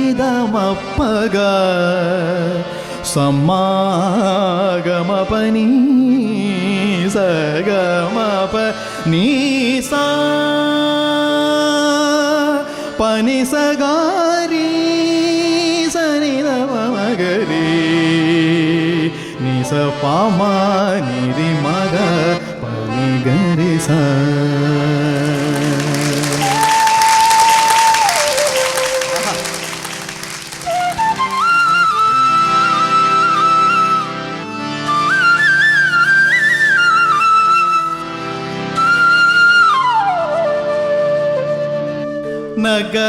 సగమపనిదమప్పగ సమాగమపని సగమప నీసా పని సగారి సనిదమగరి నిస పామా నిరి మగ పని గరి స.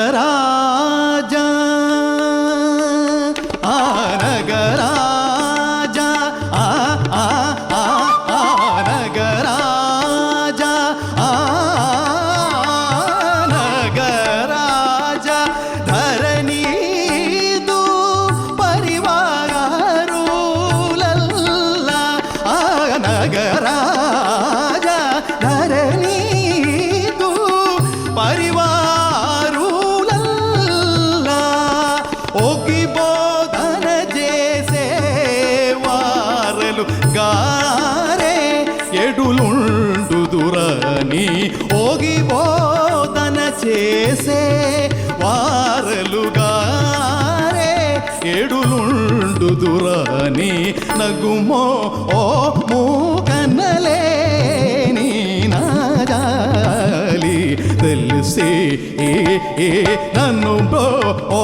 నగరాజా ఆ నగరాజా ఆ ఆ ఆ ఆ నగరాజా ఆ నగరాజా ధరణీదు పరివారులల్ల ఆ నగరాజా ధరణీదు పరివార ఓకి బోధన చేసే వారలు గారే ఎడులుండుదురని ఓగి బోధన చేసే వారలు గారే ఎడులుండుదురని నగుమో ఓ మూకన్నలేని నాజాలి తెలిసి నన్ను ఓ